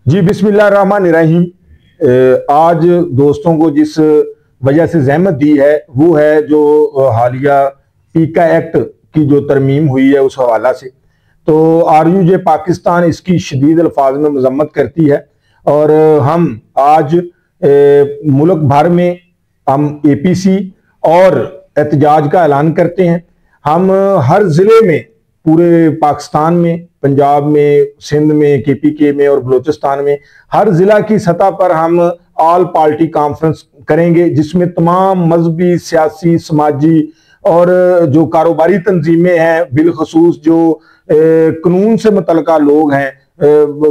जी बिस्मिल्लाहिर्रहमानिर्रहीम। आज दोस्तों को जिस वजह से ज़हमत दी है वो है जो हालिया पीका एक्ट की जो तरमीम हुई है उस हवाला से। तो आरयूजे पाकिस्तान इसकी शदीद अल्फाज में मजम्मत करती है और हम आज मुल्क भर में हम APC और एहतजाज का ऐलान करते हैं। हम हर ज़िले में पूरे पाकिस्तान में, पंजाब में, सिंध में, KPK में और बलूचिस्तान में हर जिला की सतह पर हम ऑल पार्टी कॉन्फ्रेंस करेंगे, जिसमें तमाम मजहबी, सियासी, समाजी और जो कारोबारी तंजीमें हैं, बिलखसूस जो कानून से मुतल्लिका लोग हैं,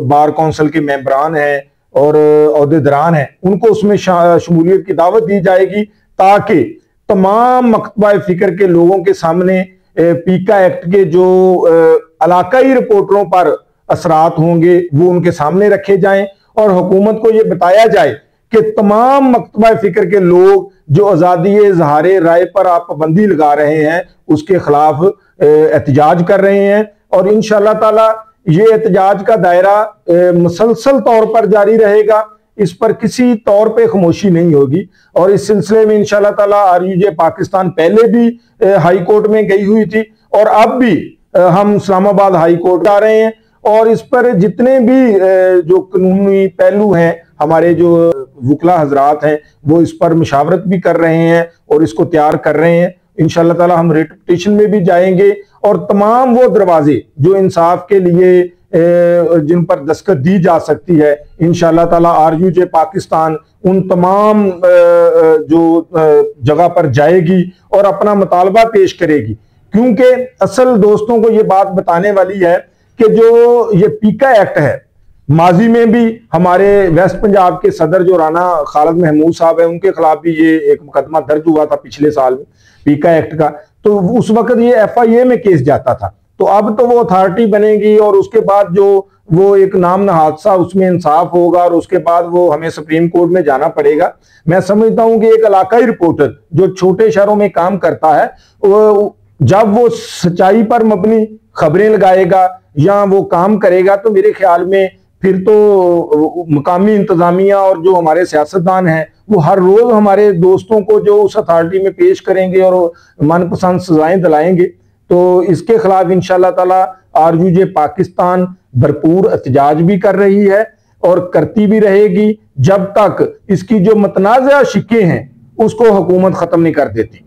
बार कौंसिल के मेंबरान हैं और ओहदेदारान हैं, उनको उसमें शमूलियत की दावत दी जाएगी ताकि तमाम मकतबा फिक्र के लोगों के सामने पीका एक्ट के जो इलाकाई रिपोर्टरों पर असरात होंगे वो उनके सामने रखे जाएं और हुकूमत को ये बताया जाए कि तमाम मकतबा फिक्र के लोग जो आज़ादी इज़हारे राय पर आप पाबंदी लगा रहे हैं उसके खिलाफ एहतजाज कर रहे हैं। और इंशाअल्लाह ताला ये एहतजाज का दायरा मुसलसल तौर पर जारी रहेगा, इस पर किसी तौर पे खामोशी नहीं होगी। और इस सिलसिले में इंशाअल्लाह ताला आरयूजे पाकिस्तान पहले भी हाई कोर्ट में गई हुई थी और अब भी हम इस्लामाबाद हाई कोर्ट आ रहे हैं और इस पर जितने भी जो कानूनी पहलू हैं, हमारे जो वकला हजरात हैं वो इस पर मुशावरत भी कर रहे हैं और इसको तैयार कर रहे हैं। इंशाअल्लाह ताला हम रिट पिटीशन में भी जाएंगे और तमाम वो दरवाजे जो इंसाफ के लिए जिन पर दस्तखत दी जा सकती है, इंशाअल्लाह ताला आरयूजे पाकिस्तान उन तमाम जो जगह पर जाएगी और अपना मुतालबा पेश करेगी। क्योंकि असल दोस्तों को ये बात बताने वाली है कि जो ये पीका एक्ट है, माजी में भी हमारे वेस्ट पंजाब के सदर जो राना खालिद महमूद साहब है उनके खिलाफ भी ये एक मुकदमा दर्ज हुआ था पिछले साल में पीका एक्ट का। तो उस वक्त ये FIA में केस जाता था। तो अब तो वो अथॉरिटी बनेगी और उसके बाद जो वो एक नाम हादसा उसमें इंसाफ होगा और उसके बाद वो हमें सुप्रीम कोर्ट में जाना पड़ेगा। मैं समझता हूं कि एक इलाकाई रिपोर्टर जो छोटे शहरों में काम करता है, जब वो सच्चाई पर मबनी खबरें लगाएगा या वो काम करेगा तो मेरे ख्याल में फिर तो मुकामी इंतजामिया और जो हमारे सियासतदान हैं वो हर रोज हमारे दोस्तों को जो उस अथॉरिटी में पेश करेंगे और मनपसंद सजाएं दिलाएंगे। तो इसके खिलाफ इंशाअल्लाह ताला आरयूजे पाकिस्तान भरपूर एहतजाज भी कर रही है और करती भी रहेगी जब तक इसकी जो मतनाज़ा शिक्के हैं उसको हुकूमत खत्म नहीं कर देती।